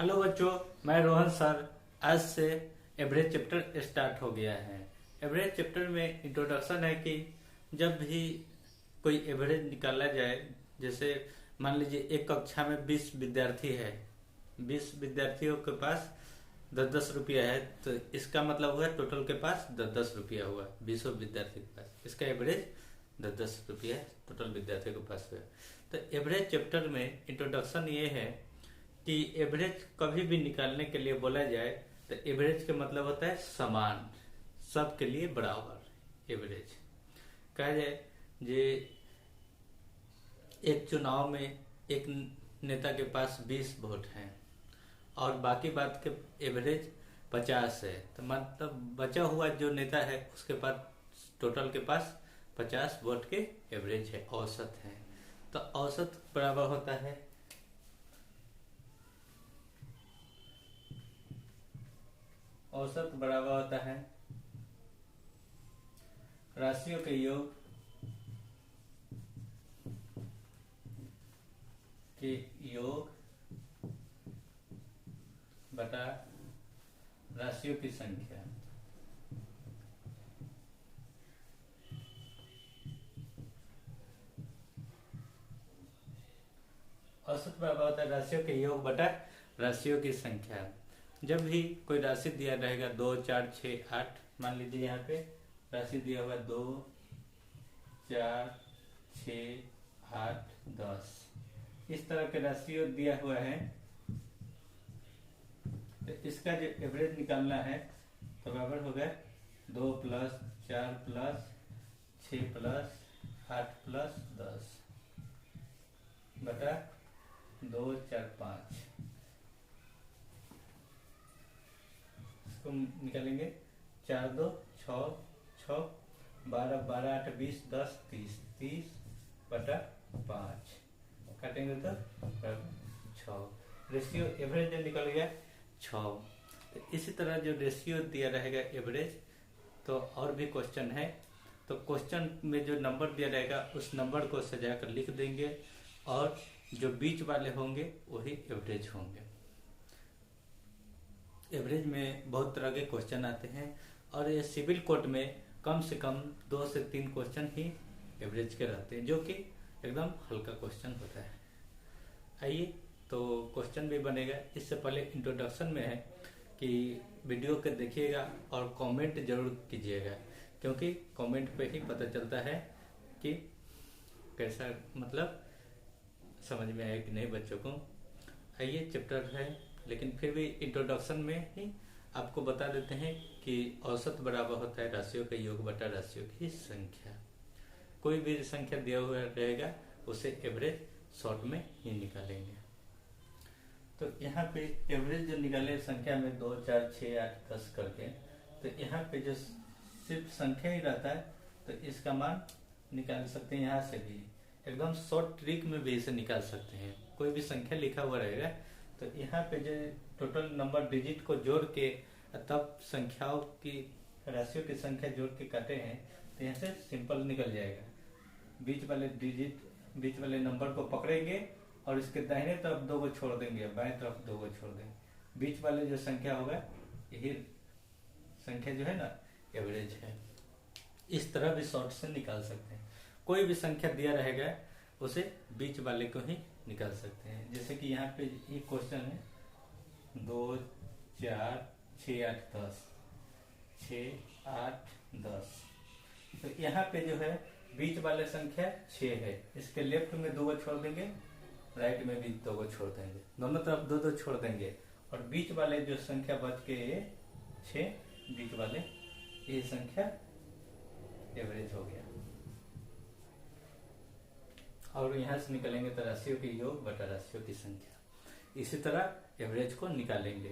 Hello बच्चों, मैं Rohan sir. आज से एवरेज चैप्टर स्टार्ट हो गया है। एवरेज चैप्टर में इंट्रोडक्शन है कि जब भी कोई एवरेज निकाला जाए, जैसे मान लीजिए एक कक्षा में 20 विद्यार्थी है, 20 विद्यार्थियों के पास 10-10 रुपया है, तो इसका मतलब हुआ टोटल के पास 10-10 रुपया हुआ 20 विद्यार्थी के पास। इसका एवरेज 10-10 रुपया टोटल विद्यार्थियों के पास हुआ। तो एवरेज चैप्टर में इंट्रोडक्शन ये है कि एवरेज कभी भी निकालने के लिए बोला जाए तो एवरेज का मतलब होता है समान, सबके लिए बराबर एवरेज। कहा जाए जे एक चुनाव में एक नेता के पास 20 वोट हैं और बाकी बात के एवरेज 50 है, तो मतलब बचा हुआ जो नेता है उसके पास टोटल के पास 50 वोट के एवरेज है, औसत है। तो औसत बराबर होता है राशियों के योग बटा राशियों की संख्या। औसत बराबर होता है राशियों के योग बटा राशियों की संख्या। जब भी कोई राशि दिया रहेगा 2, 4, 6, 8, मान लीजिए यहाँ पे राशि दिया हुआ 2, 4, 6, 8, 10, इस तरह के राशि दिया हुआ है, तो इसका जो एवरेज निकालना है तो बराबर होगा 2 + 4 + 6 + 8 + 10 बटा 2, 4, 5। इसको निकालेंगे 4, 2, 6, 6, 12, 12, 8, 20, 10, 30, 30 बटा 5 काटेंगे तो 6। रेशियो एवरेज निकल गया 6। तो इसी तरह जो रेशियो दिया रहेगा एवरेज, तो और भी क्वेश्चन है, तो क्वेश्चन में जो नंबर दिया रहेगा उस नंबर को सजा कर लिख देंगे और जो बीच वाले होंगे वही एवरेज होंगे। एवरेज में बहुत तरह के क्वेश्चन आते हैं और ये सिविल कोर्ट में कम से कम 2 से 3 क्वेश्चन ही एवरेज के रहते हैं, जो कि एकदम हल्का क्वेश्चन होता है। आइए तो क्वेश्चन भी बनेगा। इससे पहले इंट्रोडक्शन में है कि वीडियो को देखिएगा और कमेंट जरूर कीजिएगा, क्योंकि कमेंट पे ही पता चलता है कि कैसा मतलब समझ में आया कि नहीं बच्चों को। आइए चैप्टर है, लेकिन फिर भी इंट्रोडक्शन में ही आपको बता देते हैं कि औसत बराबर होता है राशियों का योग बटा राशियों की संख्या। कोई भी संख्या दिया हुआ रहेगा उसे एवरेज शॉर्ट में ही निकालेंगे। तो यहाँ पे एवरेज जो निकाले संख्या में 2, 4, 6, 8, 10 करके, तो यहाँ पे जो सिर्फ संख्या ही रहता है तो इसका मान निकाल सकते हैं। यहाँ से भी एकदम शॉर्ट ट्रिक में भी इसे निकाल सकते हैं। कोई भी संख्या लिखा हुआ रहेगा तो यहाँ पे जो टोटल नंबर डिजिट को जोड़ के तब संख्याओं की राशियों की संख्या जोड़ के काटे हैं, तो यहाँ से सिंपल निकल जाएगा। बीच वाले नंबर को पकड़ेंगे और इसके दाहिने तरफ 2 को छोड़ देंगे, बाएं तरफ 2 को छोड़ देंगे। बीच वाले जो संख्या होगा यही संख्या जो है ना एवरेज है। इस तरह भी शॉर्ट से निकाल सकते हैं। कोई भी संख्या दिया रहेगा उसे बीच वाले को ही निकाल सकते हैं। जैसे कि यहाँ पे एक क्वेश्चन है 2, 4, 6, 8, 10, 6, 8, 10, तो यहाँ पे जो है बीच वाले संख्या 6 है, इसके लेफ्ट में 2 को छोड़ देंगे, राइट में भी 2 को छोड़ देंगे, दोनों तरफ 2-2 छोड़ देंगे और बीच वाले जो संख्या बच के 6, बीच वाले ये संख्या एवरेज हो गया। और यहाँ से निकलेंगे तो राशियों के योग बटा राशियों की संख्या। इसी तरह एवरेज को निकालेंगे।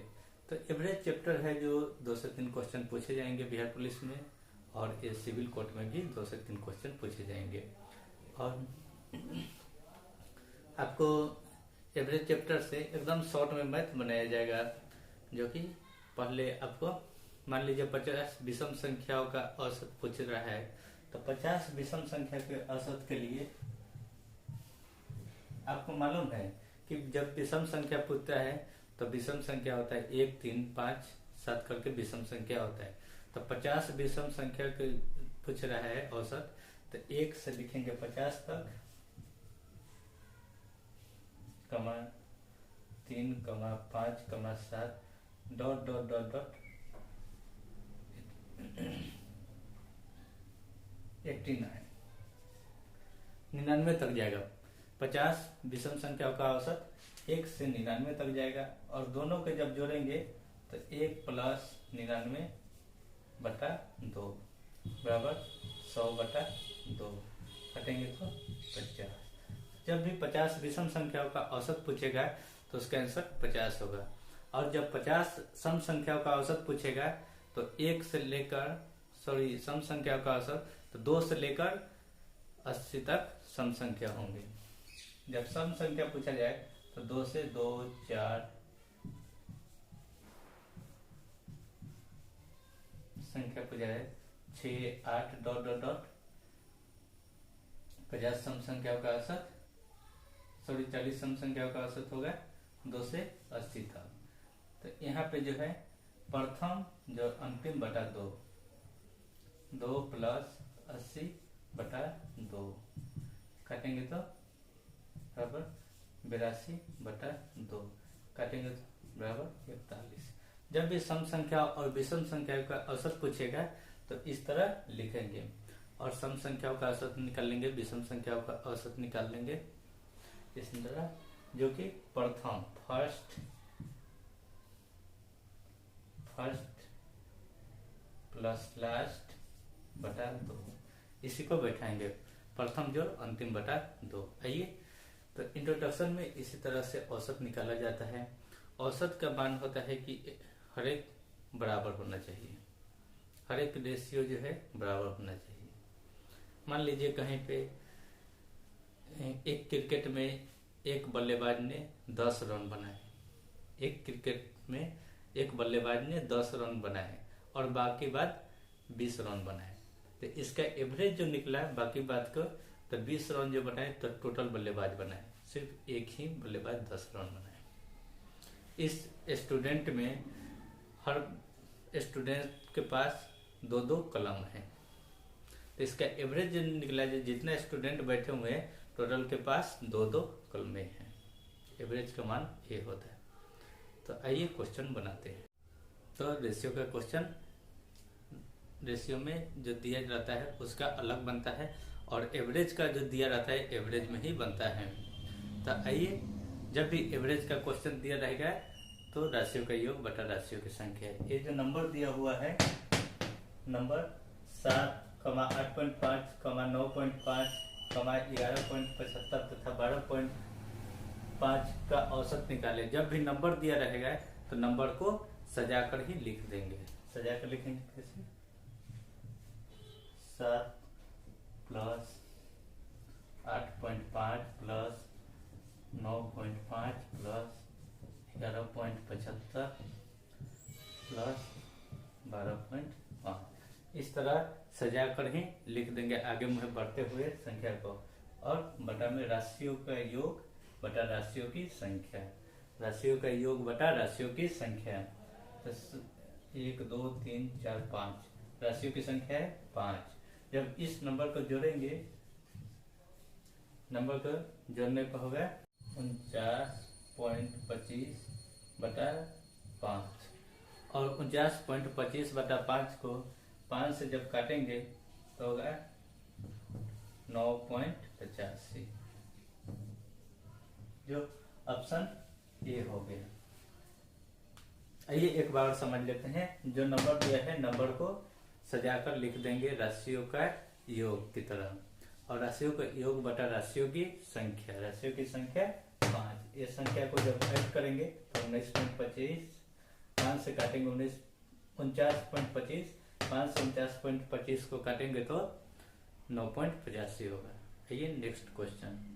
तो एवरेज चैप्टर है जो 2 से 3 क्वेश्चन पूछे जाएंगे बिहार पुलिस में, और ये सिविल कोर्ट में भी 2 से 3 क्वेश्चन पूछे जाएंगे। और आपको एवरेज चैप्टर से एकदम शॉर्ट में मैथ बनाया जाएगा, जो कि पहले आपको मान लीजिए 50 विषम संख्याओं का औसत पूछ रहा है, तो 50 विषम संख्या के औसत के लिए आपको मालूम है कि जब विषम संख्या पूछता है तो विषम संख्या होता है 1, 3, 5, 7 करके विषम संख्या होता है। तो 50 विषम संख्या के पूछ रहा है औसत, तो 1 से लिखेंगे 50 तक, कमा 3, कमा 5, कमा 7, डॉट डॉट डॉट डॉट 89, 99 तक जाएगा। 50 विषम संख्याओं का औसत 1 से 99 तक जाएगा, और दोनों के जब जोड़ेंगे तो 1 प्लस 99 बटा 2 बराबर 100 बटा 2, काटेंगे तो 50। जब भी 50 विषम संख्याओं का औसत पूछेगा तो उसका आंसर 50 होगा। और जब 50 सम संख्याओं का औसत पूछेगा तो सम संख्याओं का औसत तो 2 से लेकर 80 तक सम संख्या होंगे। जब सम संख्या पूछा जाए तो 2 से 2, 4 संख्या पूछा जाए, 6, 8 डॉट डॉट डॉट 50 सम संख्याओं का औसत 40 सम संख्याओं का औसत होगा 2 से 80 तक। तो यहाँ पे जो है प्रथम जो अंतिम बटा 2 प्लस 80 बटा 2, काटेंगे तो बराबर 82 बटा 2, काटेंगे तो बराबर 41। जब भी सम संख्या और विषम संख्या का औसत पूछेगा तो इस तरह लिखेंगे, और सम संख्याओं का औसत निकाल लेंगे, विषम संख्याओं का औसत निकाल लेंगे इस तरह, जो कि प्रथम फर्स्ट प्लस लास्ट बटा 2, इसी को बैठाएंगे प्रथम जोड़ अंतिम बटा 2। आइए, तो इंट्रोडक्शन में इसी तरह से औसत निकाला जाता है। औसत का मान होता है कि हर एक बराबर होना चाहिए, हर एक रेशियो जो है बराबर होना चाहिए। मान लीजिए कहीं पे एक क्रिकेट में एक बल्लेबाज ने 10 रन बनाए, एक क्रिकेट में एक बल्लेबाज ने 10 रन बनाए और बाकी बात 20 रन बनाए, तो इसका एवरेज जो निकला बाकी बात को, तो 20 रन जो बनाए तो टोटल बल्लेबाज बनाए, सिर्फ एक ही बल्लेबाज 10 रन बनाए। इस स्टूडेंट में हर स्टूडेंट के पास 2-2 कलम है, तो इसका एवरेज जो निकला, जो जितना स्टूडेंट बैठे हुए हैं टोटल के पास 2-2 कलमें हैं, एवरेज का मान ये होता है। तो आइए क्वेश्चन बनाते हैं। तो रेशियो का क्वेश्चन, रेशियो में जो दिया जाता है उसका अलग बनता है, और एवरेज का जो दिया रहता है एवरेज में ही बनता है। तो आइए, जब भी एवरेज का क्वेश्चन दिया रहेगा तो राशियों का योग बटा राशियों की संख्या है। ये जो नंबर दिया हुआ है, नंबर 7, 8.5, 9.5, 11.75 तथा 12.5 का औसत निकाले। जब भी नंबर दिया रहेगा तो नंबर को सजाकर ही लिख देंगे। सजाकर लिखेंगे कैसे? 7 प्लस 8.5 प्लस 9.5 प्लस 11.75 प्लस 12.5, इस तरह सजाकर ही लिख देंगे आगे मुझे बढ़ते हुए संख्या को। और बटा में राशियों का योग बटा राशियों की संख्या, राशियों का योग बटा राशियों की संख्या। तो 1, 2, 3, 4, 5 राशियों की संख्या है 5। जब इस नंबर को जोड़ेंगे, नंबर को जोड़ने पर होगा 49.25 बटा 5, और 49.25 बटा 5 को 5 से जब काटेंगे तो होगा 9.85, जो ऑप्शन ए हो गया। आइए एक बार समझ लेते हैं। जो नंबर दिया है नंबर को सजाकर लिख देंगे राशियों का योग की तरह, और राशियों का योग बटा राशियों की संख्या, राशियों की संख्या 5। इस संख्या को जब ऐड करेंगे तो 19.25, 5 से काटेंगे 49.25, 5 से 49.25 को काटेंगे तो 9.85 होगा। आइए नेक्स्ट क्वेश्चन।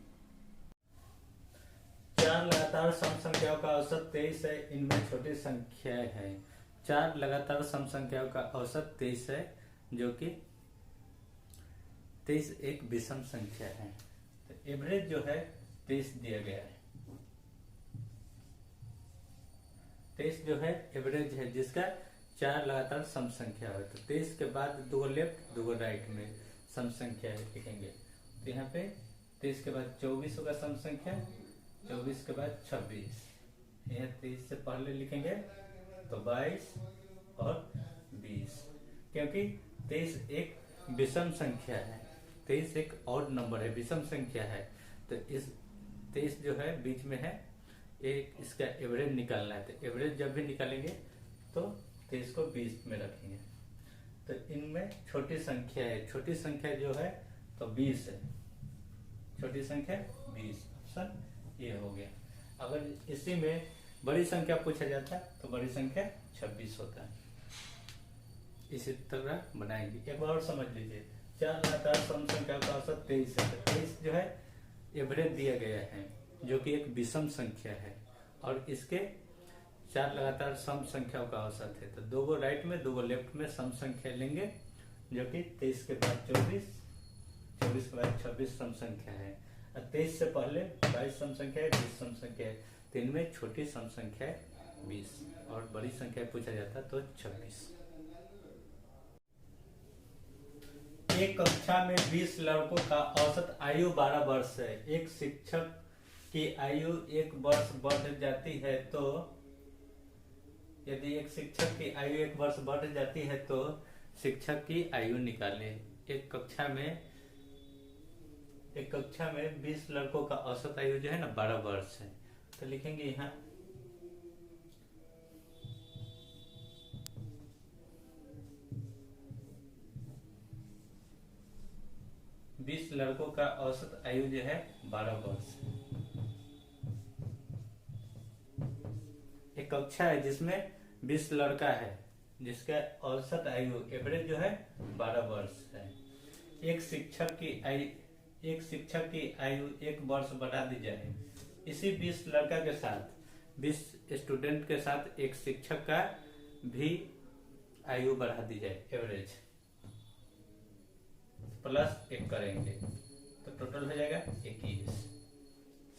4 लगातार सम संख्याओं का औसत 23 है, इनमें छोटी संख्या है। 4 लगातार सम संख्याओं का औसत 23 है, जो कि 23 एक विषम संख्या है। तो एवरेज जो है 23 दिया गया है। 23 जो है एवरेज है जिसका 4 लगातार सम संख्या है। तो 23 के बाद 2 लेफ्ट 2 राइट में सम संख्या है लिखेंगे। तो यहाँ पे 23 के बाद 24 होगा सम संख्या, 24 के बाद 26, यहाँ 23 से पहले लिखेंगे तो 22 और 20, क्योंकि 23 एक विषम संख्या है, 23 एक ऑड नंबर है, विषम संख्या है। तो इस 23 जो है बीच में है, एक इसका एवरेज निकालना है। तो एवरेज जब भी निकालेंगे तो 23 को 20 में रखेंगे। तो इनमें छोटी संख्या है, छोटी संख्या जो है तो 20 है, छोटी संख्या 20, ऑप्शन ये हो गया। अगर इसी में बड़ी संख्या पूछा जाता है तो बड़ी संख्या 26 होता है। इसी तरह बनाएंगे। एक बार और समझ लीजिए, 4 लगातार सम संख्या का औसत 23 है। तो 23 जो है एवरेज दिया गया है जो कि एक विषम संख्या है, और इसके 4 लगातार सम संख्याओं का औसत है। तो 2 राइट में 2 लेफ्ट में सम संख्या लेंगे, जो कि 23 के बाद 24, 24 के बाद 26 सम संख्या है। और 23 से पहले 22 सम संख्या है, 20 सम संख्या है। तो इनमें छोटी सम संख्या है 20 और बड़ी संख्या पूछा जाता तो 26। एक कक्षा में 20 लड़कों का औसत आयु 12 वर्ष है। एक शिक्षक की आयु 1 वर्ष बढ़ जाती है तो यदि एक शिक्षक की आयु 1 वर्ष बढ़ जाती है तो शिक्षक की आयु निकालें। एक कक्षा में 20 लड़कों का औसत आयु जो है ना 12 वर्ष है। तो लिखेंगे यहाँ 20 लड़कों का औसत आयु जो है 12 वर्ष। एक कक्षा है जिसमें 20 लड़का है जिसका औसत आयु एवरेज जो है 12 वर्ष है। एक शिक्षक की आयु 1 वर्ष बढ़ा दी जाए। इसी 20 लड़का के साथ 20 स्टूडेंट के साथ एक शिक्षक का भी आयु बढ़ा दी जाए एवरेज, प्लस 1 करेंगे तो टोटल हो जाएगा 21।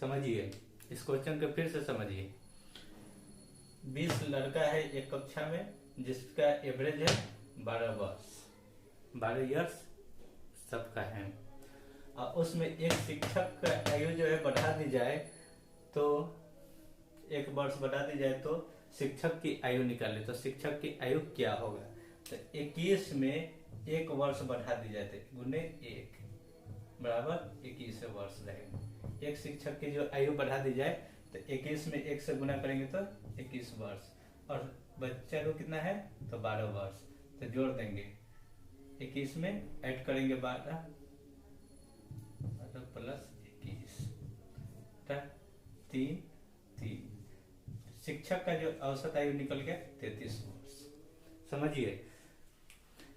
समझिए इस क्वेश्चन को फिर से समझिए। 20 लड़का है एक कक्षा में जिसका एवरेज है 12 वर्ष, 12 ईयर्स सबका है, और उसमें एक शिक्षक का आयु जो है बढ़ा दी जाए तो 1 वर्ष बढ़ा दी जाए तो शिक्षक की आयु निकाले। तो शिक्षक की आयु क्या होगा? तो 21 में 1 वर्ष बढ़ा दी जाए तो गुने 1 बराबर 21 वर्ष रहेगा। एक शिक्षक की जो आयु बढ़ा दी जाए तो 21 में 1 से गुना करेंगे तो 21 वर्ष, और बच्चा को कितना है तो 12 वर्ष। तो जोड़ देंगे 21 में ऐड करेंगे 12 प्लस 21 3 शिक्षक का जो औसत आयु निकल गया 33 वर्ष। समझिए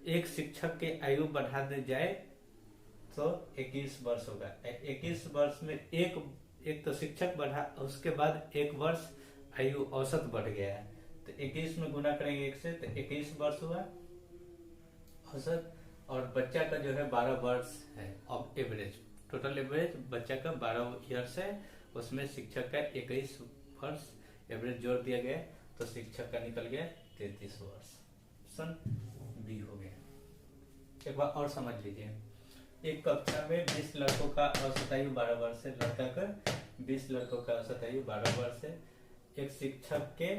एक शिक्षक के आयु बढ़ा दी जाए तो 21 वर्ष होगा। 21 वर्ष में एक तो शिक्षक बढ़ा, उसके बाद 1 वर्ष आयु औसत बढ़ गया है तो 21 में गुना करेंगे 1 से तो 21 वर्ष हुआ औसत, और बच्चा का जो है 12 वर्ष है। अब एवरेज टोटल एवरेज बच्चा का 12 ईयर्स है, उसमें शिक्षक का 21 वर्ष एवरेज जोड़ दिया गया तो शिक्षक का निकल गया 33 वर्ष। ऑप्शन बी हो गया। एक बार और समझ लीजिए, एक कक्षा में 20 लड़कों का औसत आयु 12 वर्ष है, लड़का का 20 लड़कों का औसत आयु 12 वर्ष है। एक शिक्षक के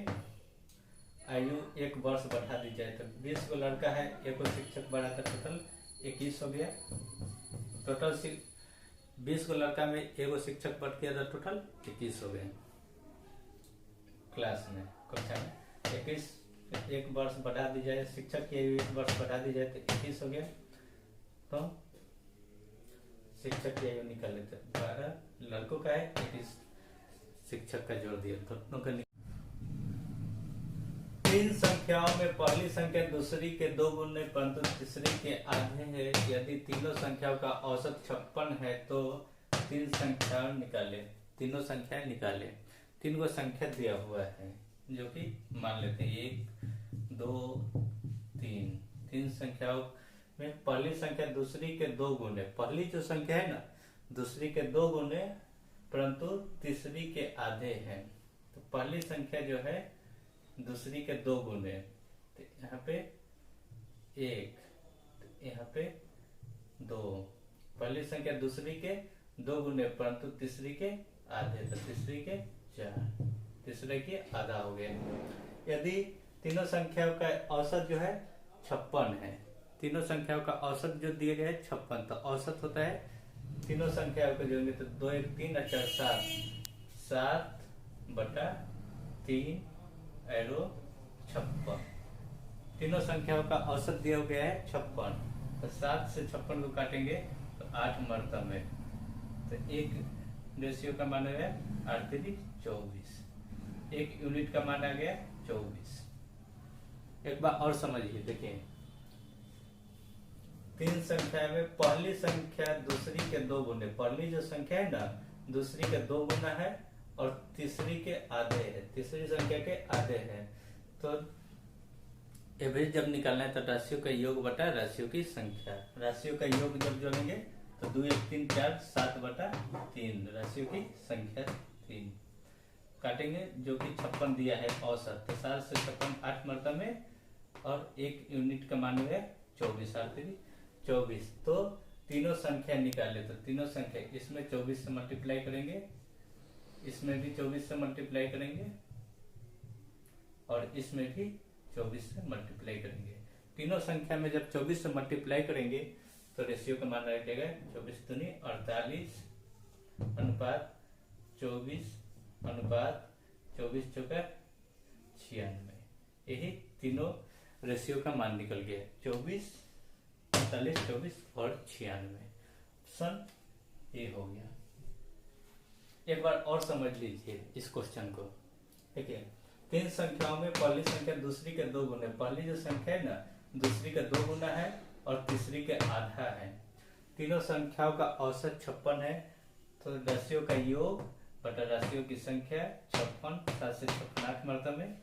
आयु 1 वर्ष बढ़ा दी जाए तो 20 को लड़का है, 1 शिक्षक बढ़ा तो टोटल 21 हो गया। टोटल 20 को लड़का में 1 शिक्षक बढ़ गया तो टोटल 21 हो गए। क्लास में कक्षा में 21 1 वर्ष बढ़ा दी जाए, शिक्षक की 1 वर्ष बढ़ा दी जाए तो 21 हो गया। तो शिक्षक की आयु निकाल लेते 12 लड़कों का है, 21 शिक्षक का जोड़ दिया दोनों का। 3 संख्याओं में पहली संख्या दूसरी के 2 गुण है परंतु तीसरी के आधे है। यदि तीनों संख्याओं का औसत 56 है तो 3 संख्याएं निकाले। तीनों संख्याएं निकाले। 3 को संख्या दिया हुआ है जो कि मान लेते हैं 1 2 3। 3 संख्याओं में पहली संख्या दूसरी के 2 गुण है। पहली जो संख्या है ना दूसरी के 2 गुण है परंतु तीसरी के आधे है। तो पहली संख्या जो है दूसरी के 2 गुने, तो यहाँ पे 1, तो यहाँ पे 2। पहली संख्या दूसरी के 2 गुने परंतु तीसरी के आधे, तो तीसरी के 4, तीसरे के आधा हो गया। यदि तीनों संख्याओं का औसत जो है 56 है, तीनों संख्याओं का औसत जो दिया गया है 56, तो औसत होता है तीनों संख्याओं को जोड़ेंगे तो 2 1 3 और 4 7/3 एरो 56। तीनों संख्याओं का औसत दिया गया है 56, तो 7 से 56 को काटेंगे तो 8 मरतब में, तो एक रेशियो का मान है 8 3 24, एक यूनिट का मान आ गया 24। एक बार और समझिए, देखिए 3 संख्या में पहली संख्या दूसरी के 2 गुने, पहली जो संख्या है ना दूसरी के 2 गुना है और तीसरी के आधे है, तीसरी संख्या के आधे है। तो एवरेज जब निकालना है तो राशियों का योग बटा राशियों की संख्या, राशियों का योग जब जोड़ेंगे तो 2 1 3 4 7/3, राशियों की संख्या 3 काटेंगे जो कि 56 दिया है औसत, तो 7 से 56 8 मरतबा में और एक यूनिट का मान है 24, 8 3 24। तो तीनों संख्या निकाले तो तीनों संख्या इसमें 24 से मल्टीप्लाई करेंगे, इसमें भी 24 से मल्टीप्लाई करेंगे और इसमें भी 24 से मल्टीप्लाई करेंगे। तीनों संख्या में जब 24 से मल्टीप्लाई करेंगे तो रेशियो का मान रह जाएगा 24 दूनी 48 अनुपात 24 अनुपात 24 चौका 96। यही तीनों रेशियो का मान निकल गया 24 48 24 और 96। ऑप्शन ए हो गया। एक बार और समझ लीजिए इस क्वेश्चन को। देखिए 3 संख्याओं में पहली संख्या दूसरी के 2 गुना, पहली जो संख्या है ना दूसरी का 2 गुना है और तीसरी के आधा है। तीनों संख्याओं का औसत 56 है, तो राशियों का योग बटा राशियों की संख्या 56, 7 से 56 8 मरतबा में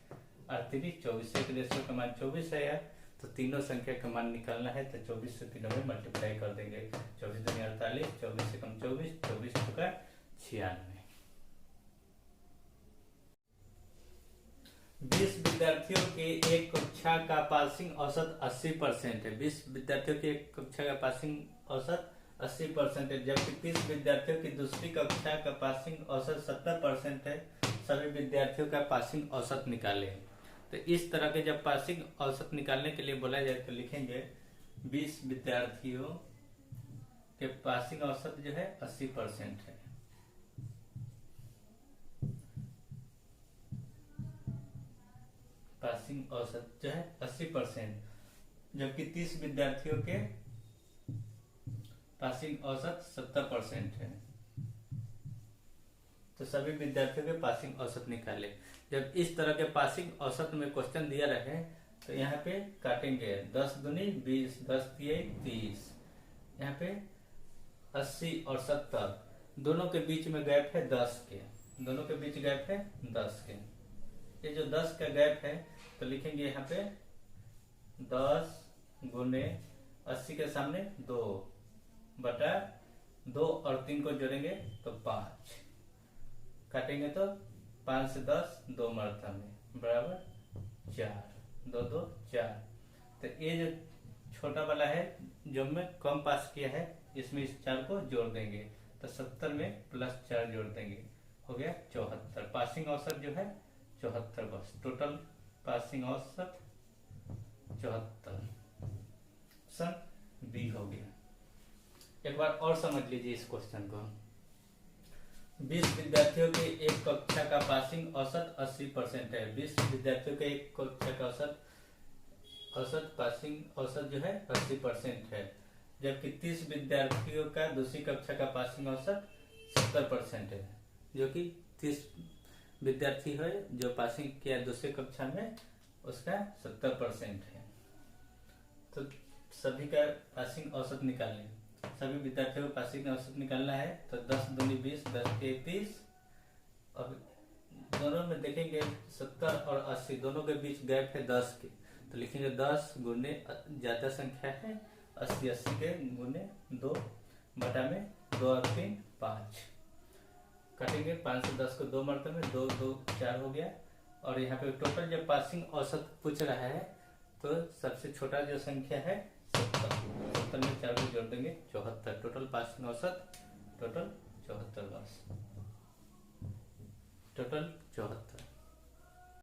38 24, एक रेशियो का मान 24 है यार, तो तीनों संख्या का मान निकालना है तो 24 से तीनों में मल्टीप्लाई कर देंगे, 24 दूनी 48, 24 से कम 24, 24 चौका 96। 20 विद्यार्थियों के एक कक्षा का पासिंग औसत 80% है। 20 विद्यार्थियों की एक कक्षा का पासिंग औसत 80% है, जबकि 30 विद्यार्थियों की दूसरी कक्षा का पासिंग औसत 70% है। सभी विद्यार्थियों का पासिंग औसत निकालें। तो इस तरह के जब पासिंग औसत निकालने के लिए बोला जाए तो लिखेंगे 20 विद्यार्थियों के पासिंग औसत जो है 80% है। पासिंग औसत जो है 80%, जबकि 30 विद्यार्थियों के पासिंग औसत 70% है। तो सभी विद्यार्थियों के पासिंग औसत निकाले। जब इस तरह के पासिंग औसत में क्वेश्चन दिया रहे तो यहाँ पे काटेंगे 10 दूनी 20, 10 तिये 30, यहाँ पे 80 और 70, दोनों के बीच में गैप है 10 के, दोनों के बीच गैप है 10 के। ये जो 10 का गैप है तो लिखेंगे यहाँ पे 10 गुने 80 के सामने 2 बटा 2 और 3 को जोड़ेंगे तो 5, काटेंगे तो 5 से 10 2 मरतबा में बराबर 4, 2 2 4। तो ये जो छोटा वाला है जो मैं कम पास किया है इसमें इस 4 को जोड़ देंगे तो 70 में प्लस 4 जोड़ देंगे, हो गया 74। पासिंग औसत जो है 74, बस टोटल पासिंग औसत 74। ऑप्शन बी हो गया। एक बार और समझ लीजिए इस क्वेश्चन को। 20 विद्यार्थियों के एक कक्षा का पासिंग औसत 80% है। 20 विद्यार्थियों के एक कक्षा का औसत पासिंग औसत जो है 80% है, जबकि 30 विद्यार्थियों का दूसरी कक्षा का पासिंग औसत 70% है, जो कि 30 विद्यार्थी है जो पासिंग किया दूसरी कक्षा में उसका 70% है। तो सभी का पासिंग औसत निकालने, सभी विद्यार्थियों को पासिंग औसत निकालना है तो 10 दूनी 20, 10 के 30, और दोनों में देखेंगे 70 और 80 दोनों के बीच गैप है 10 के, तो लिखेंगे 10 गुने ज्यादा संख्या है 80, 80 के गुने 2 बटा में 2 और 3 5, काटेंगे 5 से 10 को 2 मरतबा में 2 2 4 हो गया और यहाँ पे टोटल जब पासिंग औसत पूछ रहा है तो सबसे छोटा जो संख्या है 70 में 4 को जोड़ देंगे 74। टोटल पासिंग औसत टोटल 74 मार्क्स, टोटल 74।